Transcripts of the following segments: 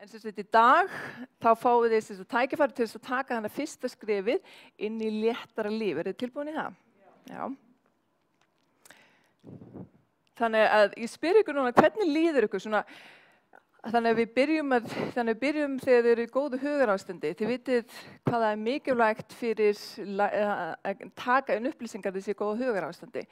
En sem sagt í dag, þá fáið þið sem sagt tækifæri til þess að taka hana fyrsta skrefið inn í léttara líf. Er þið tilbúin í það? Já. Þannig að ég spyr ykkur núna, hvernig líður ykkur svona, þannig að við byrjum þegar þið eru í góðu hugarástandi. Þið vitið hvað það er mikilvægt fyrir að taka inn upplýsingar þessi góðu hugarástandi.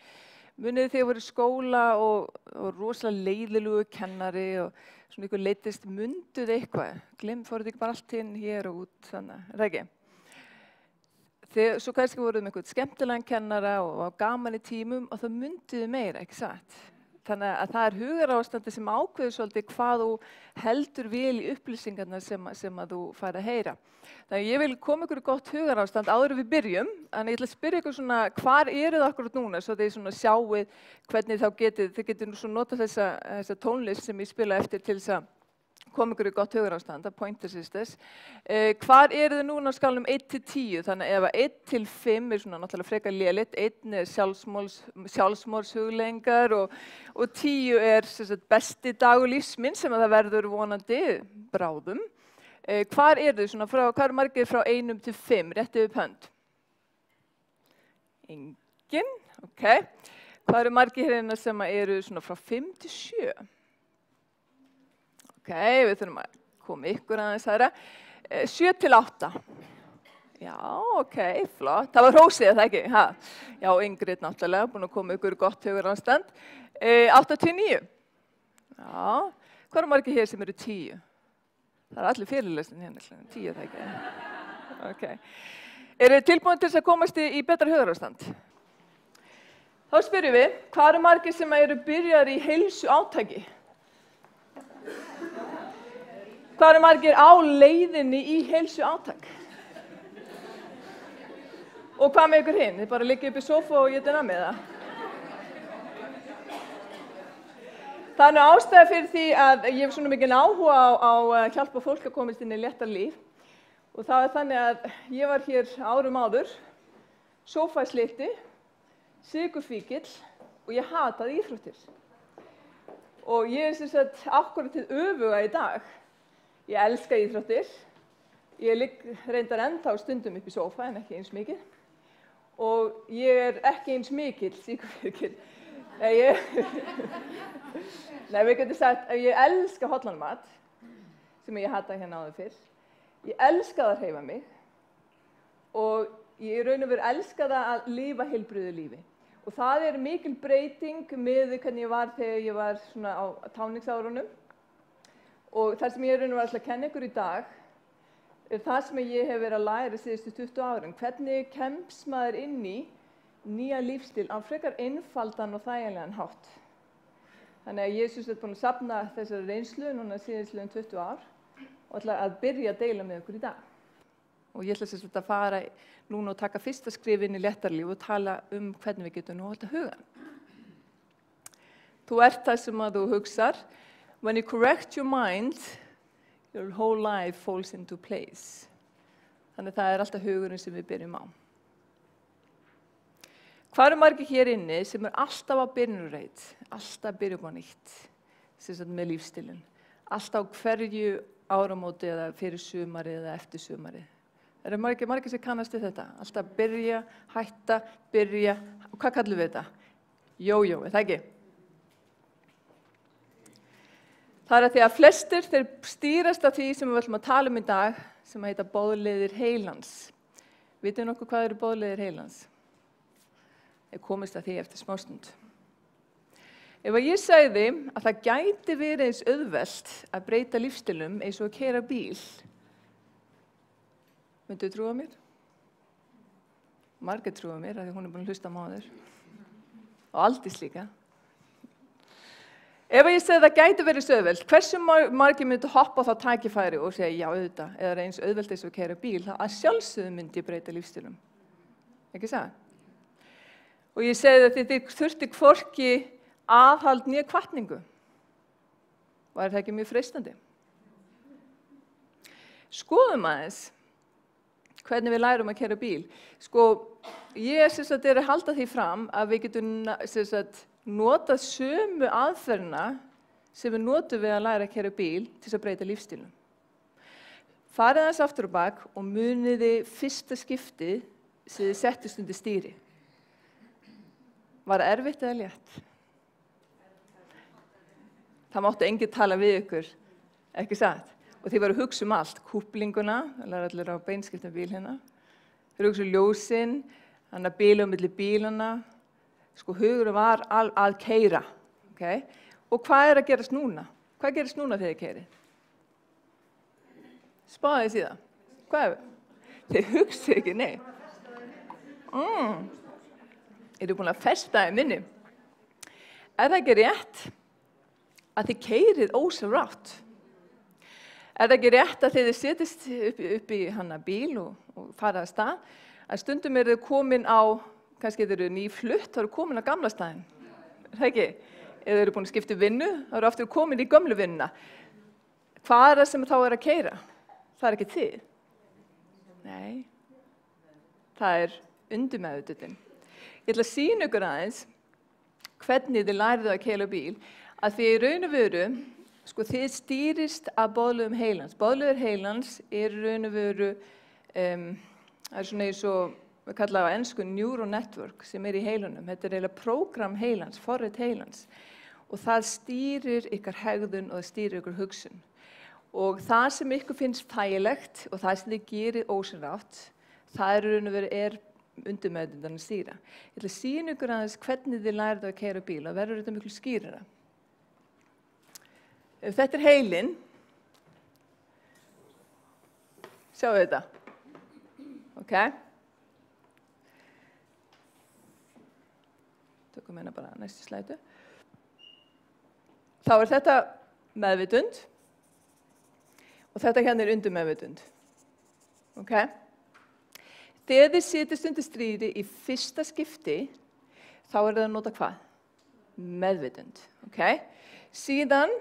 Munið þið voru í skóla og rosalega leiðilugu kennari og svona ykkur leiddist, munduð eitthvað. Fóruð ekki bara allt inn hér og út, þannig, er það ekki? Svo kannski voruð með eitthvað skemmtilegan kennara og gaman í tímum og það munduðu meira, ekki satt? Þannig að það er hugarástandi sem ákveður svolítið hvað þú heldur vel í upplýsingarnar sem að þú fær að heyra. Þannig að ég vil koma ykkur í gott hugarástand áður við byrjum, en ég ætla að spyrja ykkur svona, hvar eru það akkurat núna, svo þið svona sjáið hvernig þið getið nú svo notað þessa tónlist sem ég spila eftir til þess að koma ykkur í gott hugarástand, að Pointer Sisters. Hvar eru þið núna á skalanum 1 til 10? Þannig að ef 1 til 5 er svona náttúrulega frekar lélitt, 1 er sjálfsmorðshugleiðingar og 10 er sagt, besti dagur lífs minn sem að það verður vonandi bráðum. Hvar eru þið svona, hvað eru margir frá 1 til 5? Réttið upp hönd. Engin, ok. Hvað eru margir hérna sem eru svona frá 5 til 7? Ok, við þurfum að koma ykkur aðeins aðra. 7 til 8. Já, ok, flott. Það var hrósið, það ekki? Ha? Já, Ingrid náttúrulega, búin að koma ykkur gott hugarástand. 8 til 9. Já, hvað eru margir hér sem eru 10? Það er allir fyrirlestin hérna, 10 það ekki? Ok. Eru þið tilbúin til þess að komast í betra hugarástand? Þá spyrjum við, hvað eru margir sem eru byrjar í heilsu átaki? Hvað eru margir á leiðinni í heilsu átak? Og hvað með ykkur hinn? Þið bara liggið upp í sófa og getið namið það? Það er nú ástæða fyrir því að ég hef svona mikinn áhuga á að hjálpa fólk að komast inn í léttar líf. Og það er þannig að ég var hér árum áður, sófasliti, sykurfíkill og ég hataði íþróttir. Og ég er sem sagt akkúrat til öfuga í dag. Ég elska íþróttir, ég ligg reyndar ennþá stundum upp í sófa en ekki eins mikið og ég er ekki eins mikill sykurfíkill. Nei, við getum sagt að ég elska hollan mat sem ég hata hérna áður fyrr. Ég elska það að hreyfa mig og ég raun og veru elska það að lifa heilbrigðu lífi. Og það er mikil breyting með hvernig ég var þegar ég var svona á táningsárunum. Og það sem ég raun og veru að kenna ykkur í dag er það sem ég hef verið að læra síðustu 20 árin. Hvernig kemst maður inn í nýja lífstíl á frekar einfaldan og þægilegan hátt. Þannig að ég er búin að safna þessari reynslu núna síðastliðin 20 ár og ætla að byrja að deila með ykkur í dag. Og ég ætla að fara núna og taka fyrsta skrif inn í léttarlíf og tala hvernig við getum nú alltaf hugan. Þú ert það sem að þú hugsar. When you correct your mind, your whole life falls into place. Þannig að það er alltaf hugurinn sem við byrjum á. Hvað eru margir hér inni sem alltaf á byrjunarreit, alltaf byrjum á nýtt, sem sagt með lífstílinn, alltaf á hverju áramóti eða fyrir sumarið eða eftir sumarið. Það eru margir sem kannast við þetta, alltaf byrja, hætta, byrja, og hvað kallum við þetta? Jójó, er það ekki? Það er að því að flestir þeir stýrast af því sem við ætlum að tala í dag sem heita boðleiðir heilans. Vitið nokkuð hvað eru boðleiðir heilans? Ég komist að því eftir smástund. Ef ég segði að það gæti verið eins auðvelt að breyta lífstílum eins og að keyra bíl, myndu þið trúa mér? Margir trúa mér af því hún er búin að hlusta á maður. Og Aldís líka. Ef ég segi það gæti verið auðvelt, hversu margir myndu hoppa á það tækifæri og segja já auðvitað, eða eins auðvelt eins og að keyra bíl, þá að sjálfsögðu myndi ég breyta lífstílum. Ekki það? Og ég segi að þið þurfti hvorki aðhald né hvatningu. Var það ekki mjög freistandi? Skoðum aðeins hvernig við lærum að keyra bíl. Sko, ég er að halda því fram að við getum notað sömu aðferðina sem við notum við að læra að keyra bíl til að breyta lífstílnum. Farið aðeins aftur á bak og muniði fyrsta skiptið sem þið settust undir stýri. Var það erfitt eða létt? Það mátti enginn tala við ykkur, ekki satt? Og þið varu að hugsa allt, kúplinguna, það er allir á beinskiptum bíl hérna. Þið hugsa ljósin, þannig að bíla milli bílana. Sko hugurinn var að keyra, okay? Og hvað að gerast núna? Hvað gerist núna þegar þið keyrið? Spáðið þið síðan. Hvað? Þið hugsið ekki, nei. Eru búin að festa í minni. Er það ekki rétt að þið keyrið ósjálfrátt? Er það ekki rétt að þið setjast upp í hana bíl og farið af stað? Að stundum þið komin á, kannski þið eru nýflutt, þá eru komin á gamla staðinn. Er það ekki? Eða þið eru búin að skipta vinnu, þá eru aftur komin í gömlu vinnuna. Hvað er það sem þá er að keyra? Það er ekki þið. Nei, það er undirmeðvitundin. Ég ætla að sýna ykkur aðeins hvernig þið lærið að keyra bíl, að þið í raun og veru, sko þið stýrist af boðleiðum heilans. Boðleiðir heilans er í raun og veru, það er svona eins og, við kallaðum á ensku neural network sem er í heilunum. Þetta er eiginlega prógram heilans, forrit heilans. Og það stýrir ykkar hegðun og það stýrir ykkur hugsun. Og það sem ykkur finnst þægilegt og það sem þið gerir ósjálfrátt, það er í raun og veru undirmeðvitundin að stýra. Ég ætla að sýna ykkur aðeins hvernig þið lærið að keyra bíl og verður þetta miklu skýrara. Þetta er heilinn. Sjáu þetta. Ok. Tökum hérna bara næstu slætu. Þá er þetta meðvitund og þetta hérna er undirmeðvitund. Ok. Þegar þið sitjast undir stýri í fyrsta skipti, þá er það að nota hvað? Meðvitund. Ok. Síðan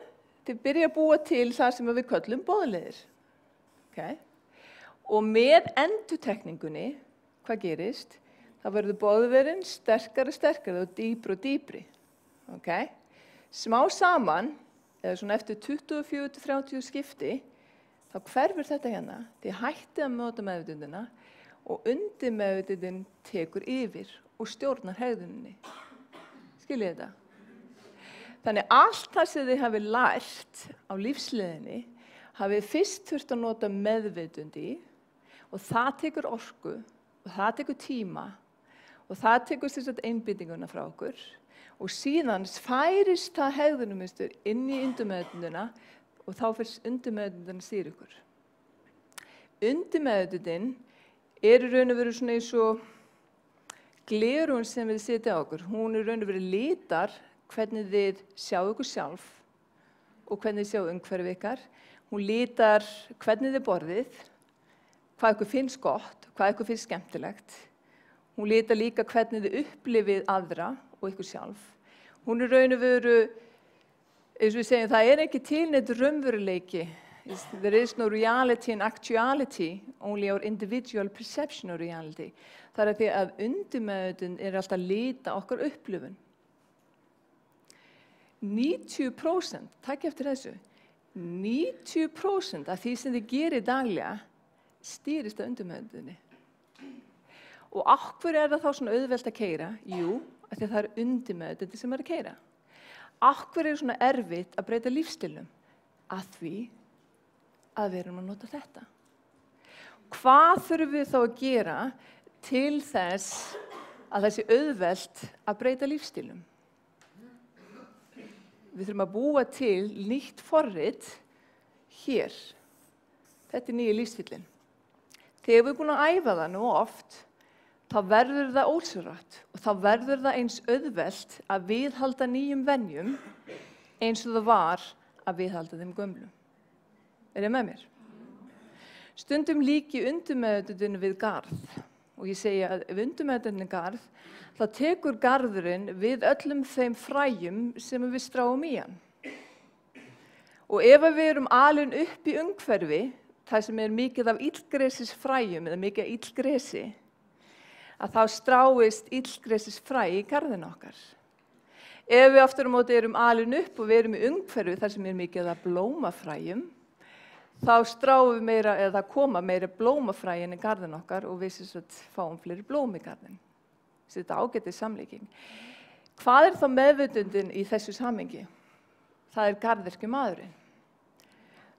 þið byrja að búa til það sem við köllum boðleiðir. Okay. Og með endurtekningunni, hvað gerist? Það verður boðleiðin sterkari og sterkari og dýpri. Okay. Smá saman, eða svona eftir 24-30 skipti, þá hverfur þetta hérna. Þið hættið að nota meðvitundina og undirmeðvitundin tekur yfir og stjórnar hegðuninni. Skiljið þetta? Þannig allt það sem þið hafið lært á lífsleiðinni hafið fyrst þurft að nota meðvitund í og það tekur orku og það tekur tíma og það tekur þess að einbeitinguna frá okkur og síðan færist það hegðunarmynstur inn í undirmeðvitundina og þá fyrst undirmeðvitundin stýra ykkur. Undirmeðvitundin er í raun og veru svona eins og glerun sem við setja á okkur. Hún er í raun og veru litar hvernig þið sjáu ykkur sjálf og hvernig þið sjáu umhverfið ykkar. Hún litar hvernig þið borðið, hvað ykkur finnst gott, hvað ykkur finnst skemmtilegt. Hún litar líka hvernig þið upplifið aðra og ykkur sjálf. Hún er raun og veru, eins og við segjum, það er ekki til neitt raunveruleiki. There is no reality and actuality, only our individual perception of reality. Það er því að undirmeðvitund er alltaf að lita okkar upplifun. 90%, takk eftir þessu, 90% af því sem þið gerir daglega stýrist af undirmeðvitundinni. Og af hverju er það þá svona auðvelt að keyra? Jú, af því að það er undirmeðvitundin sem er að keyra. Af hverju er svona erfitt að breyta lífsstílnum? Af því að við erum að nota þetta. Hvað þurfum við þá að gera til þess að það sé auðvelt að breyta lífsstílnum? Við þurfum að búa til nýtt forrit hér. Þetta er nýji lífsstíllinn. Þegar við erum búin að æfa það nú oft, þá verður það ósjálfrátt og þá verður það eins auðvelt að viðhalda nýjum venjum eins og það var að viðhalda þeim gömlum. Er þið með mér? Stundum líki undirmeðvitundin við garð og ég segi að ef undirmeðvitundin er garð, þá tekur garðurinn við öllum þeim fræjum sem við stráum í hann. Og ef við erum alin upp í umhverfi, það sem er mikið af illgresis fræjum eða mikið af illgresi, að þá stráist illgresis fræ í garðinu okkar. Ef við aftur á móti erum alin upp og við erum í umhverfi þar sem er mikið af blómafræjum, þá stráum við meira, eða það koma meira blómafræ inn í garðin okkar og við sem sagt fáum fleiri blóm í garðin. Þetta ágætis samlíking. Hvað þá meðvitundin í þessu samhengi? Það garðyrkjumaðurinn.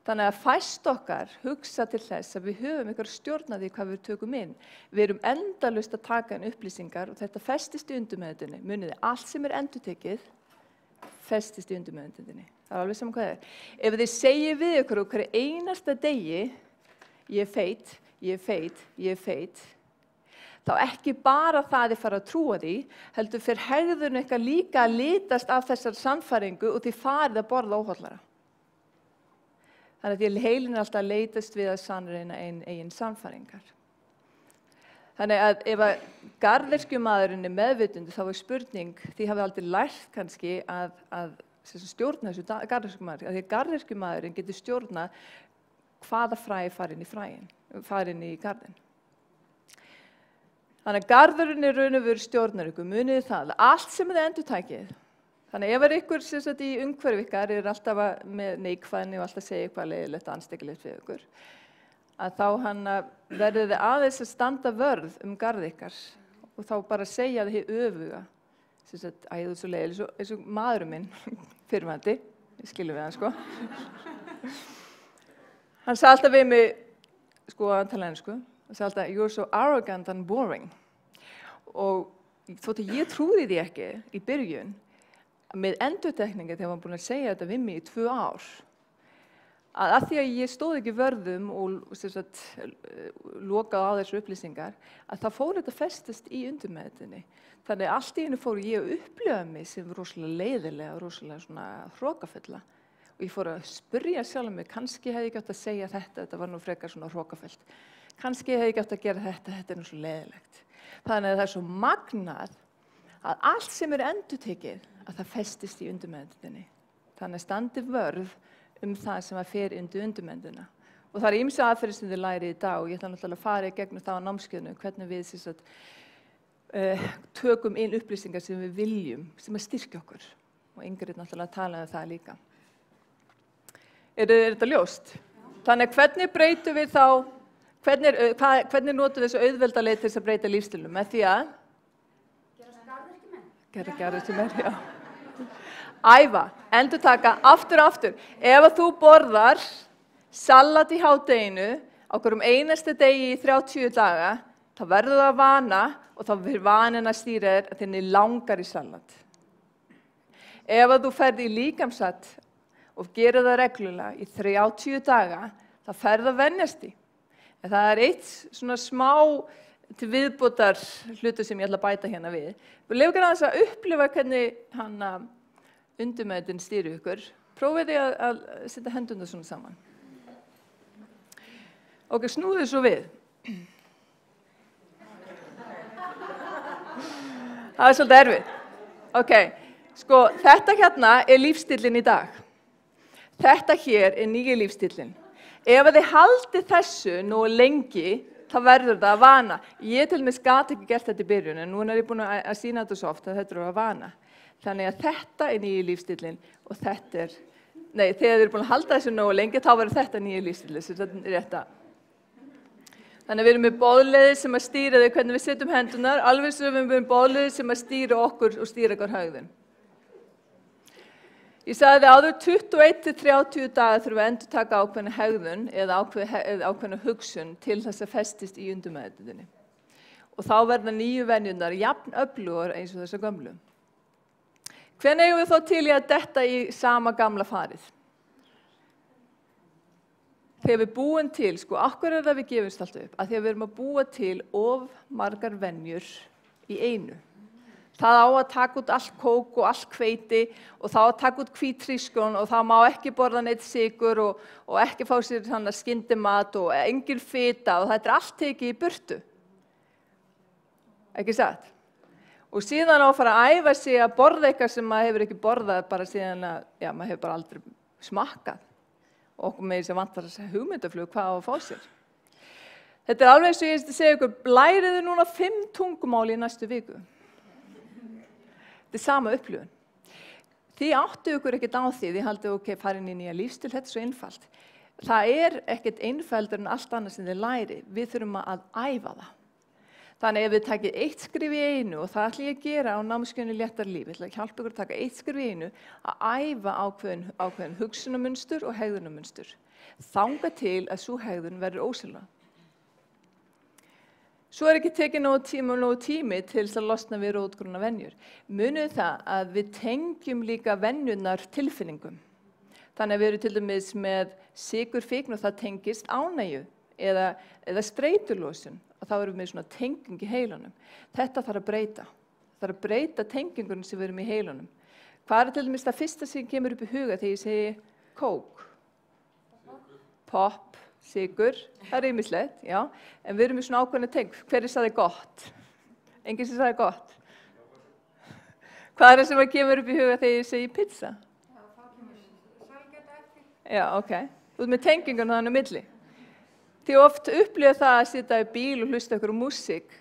Þannig að fæst okkar hugsa til þess að við höfum ykkur stjórn að því hvað við tökum inn. Við erum endalaust að taka inn upplýsingar og þetta festist í undirmeðvitundinni. Muniði, allt sem endurtekið festist í undirmeðvitundinni. Það alveg saman hvað það Ef þið segið við ykkur hverju einasta degi, ég er feit, ég er feit, ég er feit, þá ekki bara það þið fara að trúa því, heldur fyrir hegðun eitthvað líka að litast af þessar sannfæringu og þið farið að borða óhollara. Þannig að heilin alltaf að leitast við að sannreina eigin sannfæringar. Þannig að ef að garðyrkjumaðurinn er meðvitundi, þá spurning, því hafið aldrei lært kannski að stjórna þessu garðyrkjumaður. Því að garðyrkjumaðurinn getur stjórna hvaða fræ fara inn í garðin. Þannig að garðurinn er raun og veru stjórnar ykkur, muniði það, allt sem þið endurtækið. Þannig ef ykkur í umhverfi ykkar er alltaf með neikvæðni og alltaf segja eitthvað leiðilegt og anstekilegt við ykkur, að þá verður þið aðeins að standa vörð garð ykkar og þá bara segja þið öfuga. Þú er svo leiðileg, eins og maðurinn minn, fyrrverandi, ég skilur við hann sko. Hann sagði alltaf við mig, hann talaði ensku, hann sagði alltaf, you're so arrogant and boring. Og þótt að ég trúði því ekki í byrjun, með endurtekninga þegar hann búin að segja þetta við mig í 2 ár, að því að ég stóð ekki vörðum og lokaði á þessu upplýsingar, að það fór þetta festast í undirmeðvitundinni. Þannig að allt í einu fór ég að upplifa mig sem rosalega leiðilega og rosalega svona hrokafulla. Og ég fór að spyrja sjálf mig, kannski hefði ég ekki átt að segja þetta var nú frekar svona hrokafullt. Kannski hefði ég ekki átt að gera þetta er nú svo leiðilegt. Þannig að það er svo magnað að allt sem er endurtekið, að það festist í undirmeðvitundinni. Þannig að standi vörð það sem fer undirmeðvitundina. Og það ýmsar aðferðir sem þið lærið í dag og ég ætla náttúrulega að fara í gegnum það á námskeiðinu, hvernig við tökum inn upplýsingar sem við viljum, sem styrkja okkur. Og Ingrid náttúrulega talaði um það líka. Er þetta ljóst? Þannig hvernig breytum við þá, hvernig notum við þessu auðvelda leið til þess að breyta lífstílnum? Með því að garðyrkjumenn, já. Æfa, endurtaka, aftur. Ef að þú borðar salat í hádeginu á hverjum einasta degi í 30 daga, þá verður það vana og þá verður vanin að stýra þér að þinni langar í salat. Ef að þú ferð í líkamsrækt og gerir það reglulega í 30 daga, þá ferð að venjast því. En það er eitt svona smá til viðbótar hlutu sem ég ætla að bæta hérna við. Við lefum ekki aðeins að upplifa hvernig undirmeðvitundin stýrir ykkur. Prófið þið að setja hendurnar svona saman. Ok, snúðu svo við. Það er svolítið erfitt. Ok, þetta hérna er lífstíllinn í dag. Þetta hér er nýji lífstíllinn. Ef þið haldið þessu nógu lengi, þá verður það að vana. Ég til dæmis gat ekki gert þetta í byrjun, en núna er ég búin að sýna þetta svo oft að þetta er að vana. Þannig að þetta er nýji lífstíllinn og þetta er, þegar þið eru búin að halda þessu nógu lengi, þá verður þetta nýji lífstíllinn, sem þetta er rétta. Þannig að við erum með boðleiðir sem að stýra þau hvernig við setjum hendunar, alveg sem við erum boðleiðir sem að stýra okkur og stýra okkar hegðun. Ég sagði að áður 21-30 daga þurfum við að endurtaka ákveðna hegðun eða ákveðna hugsun til þess að festist í undirmeðvitundinni. Og þá verða nýju venjurnar jafn öflugar eins og þessar gömlu. Hvenær eigum við þá til í að detta í sama gamla farið? Þegar við búum til, af hverju er það við gefumst alltaf upp? Að því að við erum að búa til of margar venjur í einu. Það á að taka út allt kók og allt hveiti og þá að taka út hvítrískjón og það má ekki borða neitt sykur og ekki fá sér skyndimat og engin fita og þetta er allt tekið í burtu. Ekki satt? Og síðan á að fara að æfa sig að borða eitthvað sem maður hefur ekki borðað bara síðan að, maður hefur bara aldrei smakkað. Og okkur með þess að vantar þess að hugmyndaflug hvað á að fá sér. Þetta er alveg eins og ég segja ykkur, blæriðu núna 5 tungumál í næstu viku. Þetta er sama upplifun. Þið áttu ykkur ekkert á því, þið haldið farið inn í nýja lífstíl, þetta er svo einfalt. það ekkert einfaldur en allt annað sem þið læri. Við þurfum að æfa það. Þannig ef við takið eitt skrif í einu, og það ætla ég að gera á námskeiðinu Léttara líf, ég ætla að hjálpa ykkur að taka eitt skrif í einu, að æfa ákveðin hugsunarmunstur og hegðunarmunstur. Þangað til að sú hegðun verður ósjálfráð. Svo ekki tekið nógu tími til þess að losna við rótgróna venjur. Munið það að við tengjum líka venjurnar tilfinningum. Þannig að við erum til dæmis með sykurfíkn og það tengist ánægju eða streitulosun. Og þá erum við með svona tenging í heilanum. Þetta þarf að breyta. Það þarf að breyta tengingunum sem við erum í heilanum. Hvað til dæmis það fyrsta sem kemur upp í huga þegar ég segi kók? Popp, sykur, það er ýmislegt, já. En við erum með svona ákveðna teng. Hver sagði gott? Enginn sem sagði gott. Hvað sem kemur upp í huga þegar ég segi pizza? Já, ok. Þú ert með tengingunum þannig á milli. Þið oft upplifa það að sitja í bíl og hlusta ykkur músík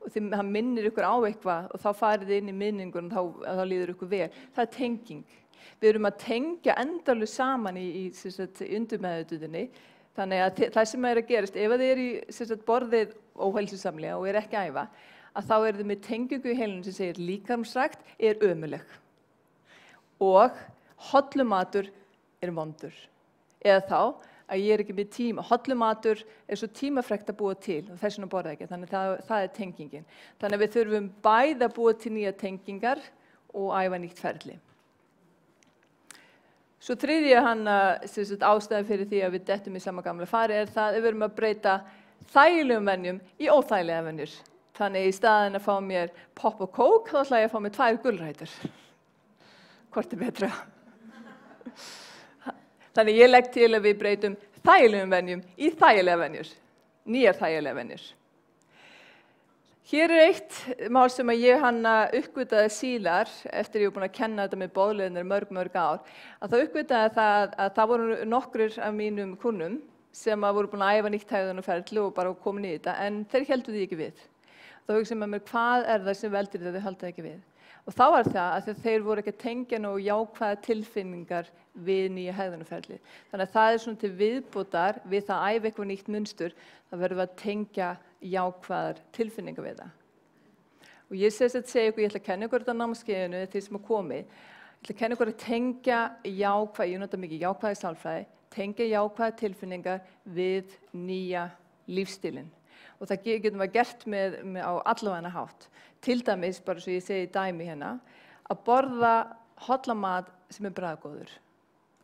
og það minnir ykkur á eitthvað og þá farið þið inn í minningun og þá líður ykkur vel. Það er tenging. Við erum að tengja endalaust saman í undirmeðvitundinni. Þannig að það sem að gerast, ef þið í borðið óheilsusamlega og ekki að æfa, að þá þið með tengingu í heilunum sem segir líkamsrækt ömurleg og hollumatur vondur. Eða þá að ég ekki með tíma. Hollumatur svo tímafrekt að búa til og þess vegna borða ekki. Þannig að það er tengingin. Þannig að við þurfum bæði að búa til nýja tengingar og æfa nýtt ferli. Svo þriðja ástæðan fyrir því að við dettum í sama gamla fari það að við erum að breyta þægilegum venjum í óþægilega venjur. Þannig í staðinn að fá mér popp og kók, þá ætla ég að fá mér 2 gulrætur. Hvort betra? Þannig ég legg til að við breytum þægilegum venjum í þægilega venjur. Nýjar þægilega venjur. Hér eitt mál sem að ég uppgötaði síðar eftir ég búin að kenna þetta með boðleiðinni mörg ár. Að það uppgötaði það voru nokkrir af mínum kunnum sem að voru búin að æfa nýtt hegðunarferli og bara komin í þetta, en þeir héldu því ekki við. Þá hugsaði með mér, hvað það sem veldur þetta þau halda ekki við? Og þá var það að þeir voru ekki að tengja nógu jákvæða tilfinningar við nýja hegðunarferli. Þannig að það svona til viðbótar við það að æfa eitthvað nýtt munstur, það verður að tengja jákvæðar tilfinningar við það. Og ég segja ykkur, ég ætla að kenna ykkur þetta á námskeiðinu þeir sem komið. Ég ætla að kenna ykkur að tengja jákvæð, ég nota mikið jákvæði sálfræði, tengja jákvæða tilfinningar við nýja lífsstílinn. Og það getum við gert á allavega hátt. Til dæmis, bara svo ég segi dæmi hérna, að borða hollamat sem bragðgóður.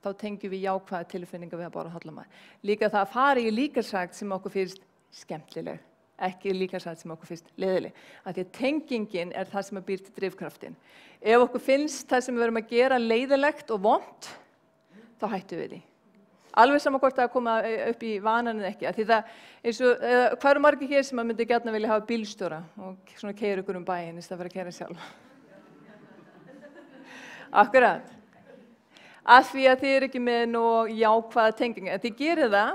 Þá tengjum við jákvæða tilfinningar við að borða hollamat. Líka það að fara í líkamsrækt sem okkur finnst skemmtileg, ekki líkamsrækt sem okkur finnst leiðileg. Því að tengingin það sem býr til drifkraftin. Ef okkur finnst það sem við verum að gera leiðilegt og vont, þá hættum við því. Alveg sama hvort það koma upp í vanan eða ekki. Því það, hvað eru margir hér sem myndi gjarnan vilja hafa bílstjóra og svona keyra ykkur bæinn í stað fyrir að keyra sjálf? Akkurat. Af því að þið ekki með nógu jákvæða tengingar. Þið gerir það,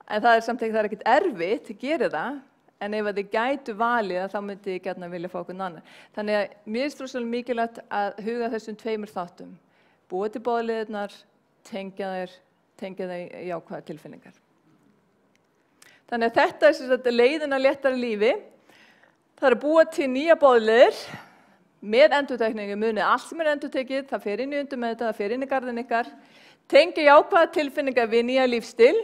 en það samt ekki, það ekkert erfitt, þið gerir það, en ef þið gætu valið þá myndi þið gjarnan vilja fá okkur annan. Þannig að mér finnst rosalega mikilvægt að huga þessum 2 þáttum. Búa til boðleiðirnar, tengja þær jákvæða tilfinningar. Þannig að þetta leiðin að léttara lífi. Það að búa til nýja boðleiðir með endurtekningu. Munið allt sem endurtekið, það fer inn í undirmeðvitað, það fer inn í garðinn ykkar. Tengja jákvæða tilfinningar við nýja lífsstíl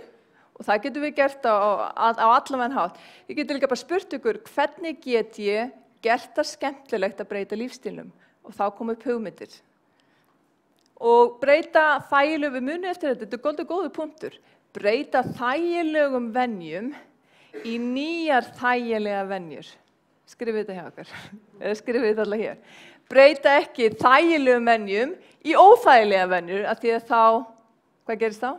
og það getum við gert á allavega hátt. Ég geti líka bara spurt ykkur, hvernig get ég gert það skemmtilegt að breyta lífsstílnum? Og þá kom upp hugmyndir. Og breyta þægilegum, við munum eftir þetta er góður punktur. Breyta þægilegum venjum í nýjar þægilega venjur. Skrifið þetta hjá okkur, eða skrifið þetta alla hér. Breyta ekki þægilegum venjum í óþægilega venjur, af því að þá, hvað gerist þá?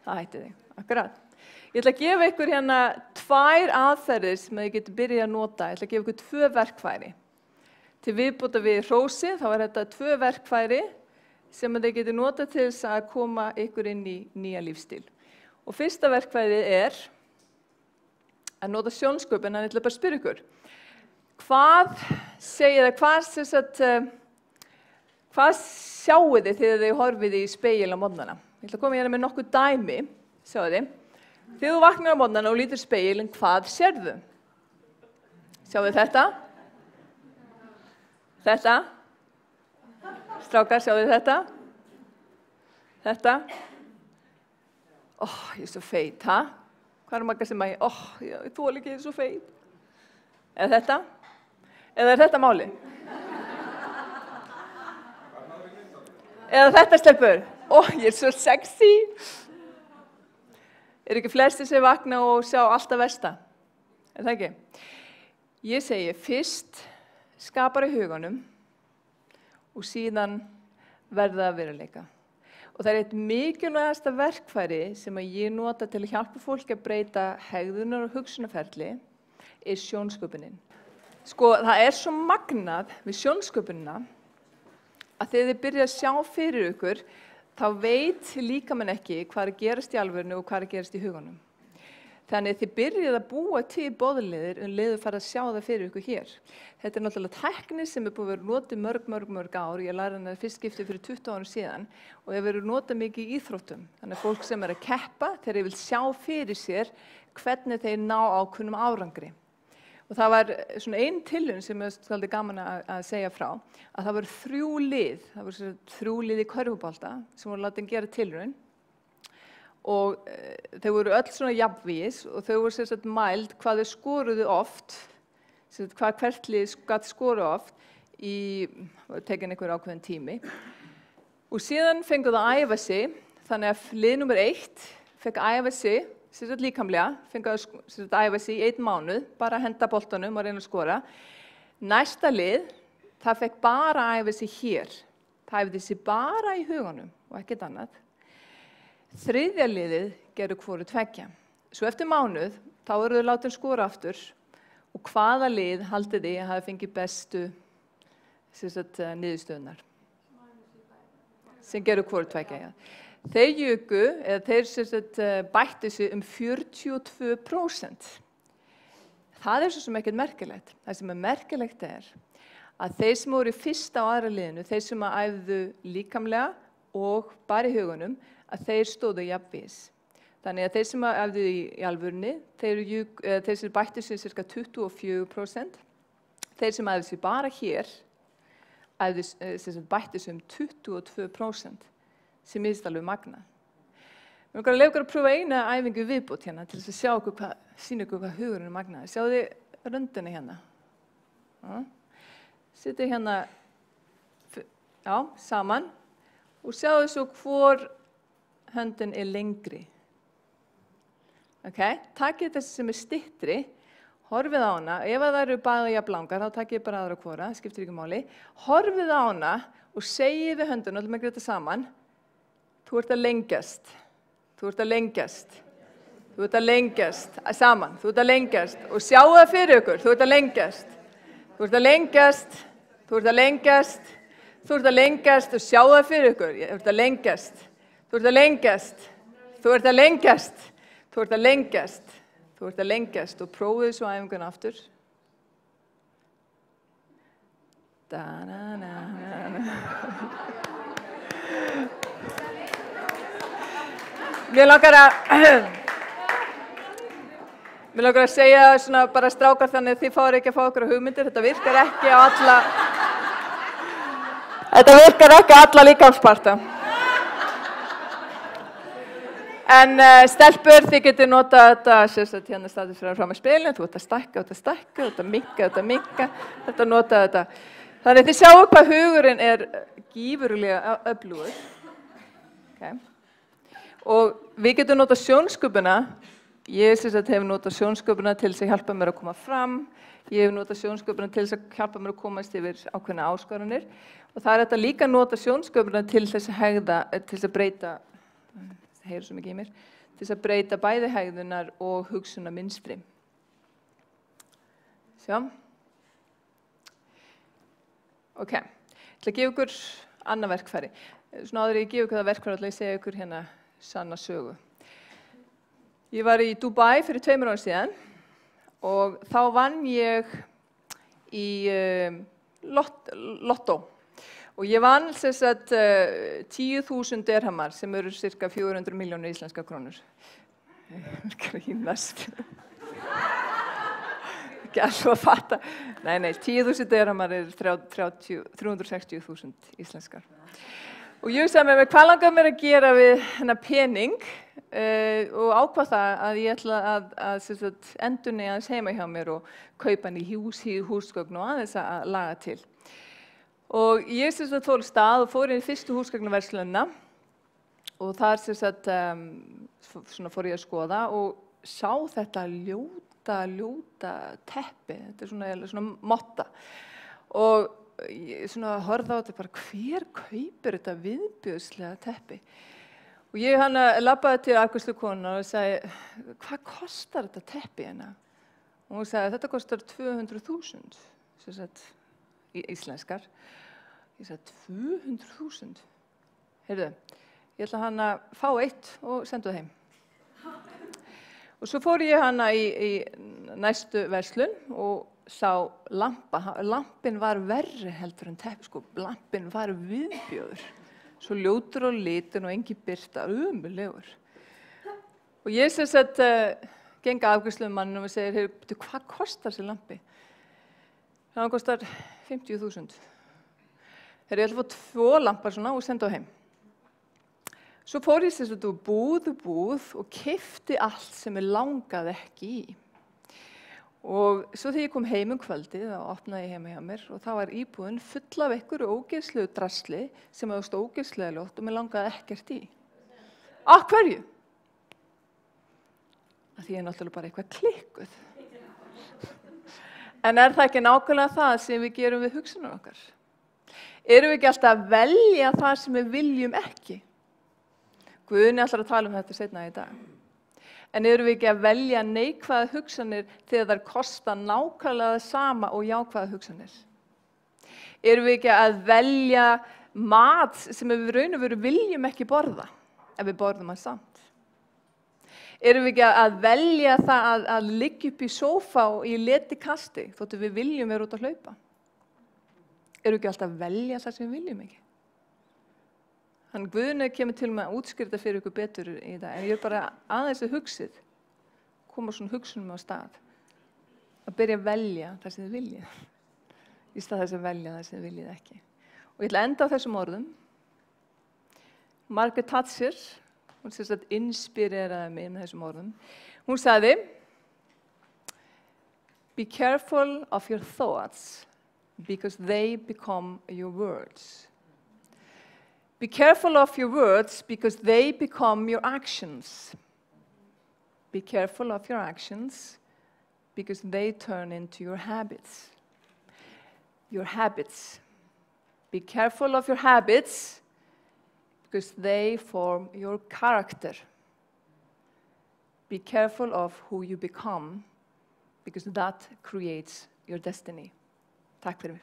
Það hætti þig, akkurat. Ég ætla að gefa ykkur hérna 2 aðferðir sem þið getur byrjað að nota. Ég ætla að gefa ykkur 2 verkfæri. Til viðbótar við hrósi, þá þetta 2 verkfæri sem þið getur notað til þess að koma ykkur inn í nýja lífsstíl. Og fyrsta verkfærið að nota sjónsköpun, en ég ætla bara að spyrja ykkur. Hvað sjáið þið þegar þið horfið í spegil á morgnana? Ég ætla að koma hérna með nokkuð dæmi, sjáðu þið. Þegar þú vaknar á morgnana og lítur í spegilinn, hvað sérðu? Sjáðu þetta? Þetta? Strákar, sjáðu þetta? Þetta? Ég er svo feit, ha? Hvað margar sem að ég þoli ekki, ég er svo feit. Eða þetta? Eða er þetta máli? Eða þetta stelpur? Ég er svo sexy. Ekki flestir sem vakna og sjá alltaf versta? Er það ekki? Ég segi fyrst skapar í huganum og síðan verða að veruleika. Og það er eitt mikilvægasta verkfæri sem að ég nota til að hjálpa fólki að breyta hegðunar og hugsunarferli er sjónsköpunin. Sko, það er svo magnað við sjónsköpunina að þegar þið byrja að sjá fyrir ykkur, þá veit líkamann ekki hvað er að gerast í alvörinu og hvað er að gerast í huganum. Þannig að þið byrjið að búa til boðleiðir leið að fara að sjá það fyrir ykkur hér. Þetta er náttúrulega tækni sem er búið að vera notið mörg ár. Ég lærði hana fyrst skipti fyrir 20 árum síðan og hefur verið notað mikið í íþróttum. Þannig að fólk sem er að keppa, þeir vil sjá fyrir sér hvernig þeir ná ákveðnum árangri. Og það var svona ein tilraun sem er svolítið gaman að segja frá, að það voru 3 lið. Það voru 3 lið í körfubolta sem voru látin gera tilraun. Og þau voru öll svona jafnvígis og þau voru sem sagt mæld hvað þau skoruðu oft, sem sagt hvað hvert lið gat skoruð oft í tekin einhver ákveðin tími. Og síðan fengu það að æfa sig, þannig að lið nummer 1 fekk að æfa sig, sem sagt líkamlega, fengu að æfa sig í 1 mánuð, bara að henda boltanum og reyna að skora. Næsta lið, það fekk bara að æfa sig hér. Það æfði sig bara í huganum og ekkert annað. Þriðja liðið gerðu hvoru tveggja. Svo eftir mánuð, þá eru þau látin skora aftur og hvaða lið haldið þið að hafi fengið bestu niðurstöðunar? Sem gerðu hvoru tveggja, já. Þeir juku, eða þeir bættu sig 42%. Það er svo sem ekkert merkilegt. Það sem er merkilegt er að þeir sem voru í fyrsta og aðra liðinu, þeir sem æfðu líkamlega og bara í hugunum, að þeir stóðu jafnvís. Þannig að þeir sem æfðu í alvörunni, þeir sem bættu sig cirka 24%, þeir sem æfðu sig bara hér, bættu sig 22%, sem er alveg magnað. Við erum að leyfa ykkur að pröfa eina æfingu viðbót hérna til þess að sjá ykkur sýna ykkur hvað hugurinn er magnað. Sjáðu þið röndinni hérna. Sittið hérna saman og sjáðu svo hvor höndin er lengri. Takið þessi sem er styttri, horfið á hana, ef það eru bæði jafn langar, þá takið bara aðra hvora, skiptir ekki máli. Horfið á hana og segið við höndunum, ætlum að gera þetta saman, þú ert að lengjast, þú ert að lengjast, þú ert að lengjast, saman, þú ert að lengjast og sjáu það fyrir ykkur, þú ert að lengjast, þú ert að lengjast, þú ert að lengjast, þú ert að lengjast og sjáu það fyrir ykkur, þú ert að lengjast. Þú ert að lengjast, þú ert að lengjast, þú ert að lengjast, þú ert að lengjast og prófið svo æfingun aftur. Mér langar að segja svona bara strákar þannig að þið fáið ekki að fá okkur hugmyndir, þetta virkar ekki á alla líkamsparta. En stelpur, þið getur notað þetta, hérna staðið fram með spilin, þú ert að stækka, þú ert að minnka, þetta notað þetta. Þannig þið sjáu hvað hugurinn er gífurlega öflugur. Og við getum notað sjónsköpuna, ég hef notað sjónsköpuna til þess að hjálpa mér að koma fram, ég hef notað sjónsköpuna til þess að hjálpa mér að komast yfir ákveðna áskoranir og það er þetta líka að nota sjónsköpuna til þess að breyta, heyrir svo mikið í mér, til þess að breyta bæði hegðunar og hugsunarmynstri. Sjá. Ok, ég ætla að gefa ykkur annað verkfæri. Svona áður ég gefa ykkur það verkfæri, ætla ég að segja ykkur hérna sanna sögu. Ég var í Dubai fyrir 2 árum síðan og þá vann ég í lottó. Og ég vann sem sagt 10.000 dirhamar sem eru cirka 400 milljónir íslenskar krónur. Grínast. Ekki alveg að fatta. Nei, 10.000 dirhamar er 360.000 íslenskar. Og ég sagði með hvað langar mér að gera við hennar pening og ákvað það að ég ætla að endurnýja aðeins heima hjá mér og kaupa hann í húsgögn og aðeins að laga til. Og ég fór stað og fór inn í fyrstu húsgagnaverslunina og þar fór ég að skoða og sá þetta ljóta teppi, þetta er svona motta. Og ég horfði á þetta bara, hver kaupir þetta viðbjóðslega teppi? Og ég labbaði til afgreiðslukonunnar og sagði, hvað kostar þetta teppi hérna? Og hún sagði, þetta kostar 200.000, íslenskar. Ég sagði, 200.000? Heyrðu, ég ætla að fá eitt og senda það heim. Og svo fór ég í næstu verslun og sá lampa. Lampinn var verri heldur en teppi, sko. Lampinn var viðbjóður. Svo ljótur og litin og engin birta, umulegur. Og ég geng að afgreiðslumannum og segir, hvað kostar þessi lampi? Það kostar 50.000. Ég ætla að fá 2 lampar svona og senda það heim. Svo fór ég úr búð og keypti allt sem ég langaði ekki í. Og svo þegar ég kom heim kvöldið, þá opnaði ég heima hjá mér og þá var íbúðin full af einhverju ógeðslegu drasli sem var ógeðslega ljótt og mér langaði ekkert í. Af hverju? Af því ég er náttúrulega bara eitthvað klikkuð. En er það ekki nákvæmlega það sem við gerum við hugsanir okkar? Erum við ekki alltaf að velja það sem við viljum ekki? Guðni ætlar að tala þetta seinna í dag. En erum við ekki að velja neikvæða hugsanir þegar þær kosta nákvæmlega það sama og jákvæða hugsanir? Erum við ekki að velja mat sem við raun og veru viljum ekki borða, ef við borðum hann samt? Erum við ekki að velja það að liggja upp í sófa og í letikasti þótt við viljum vera út að hlaupa? Erum við ekki alltaf að velja það sem við viljum ekki? Hann Guðni kemur til með að útskýra fyrir ykkur betur í það, en ég bara aðeins hugsið, koma svona hugsunum á stað, að byrja að velja það sem þið viljið, í stað þess að velja það sem þið viljið ekki. Og ég ætla að enda á þessum orðum. Margaret Thatcher, hún inspireraði mig með þessum orðum. Hún sagði, be careful of your thoughts, because they become your words. Be careful of your words because they become your actions. Be careful of your actions because they turn into your habits. Your habits. Be careful of your habits because they form your character. Be careful of who you become because that creates your destiny. Takk fyrir mig.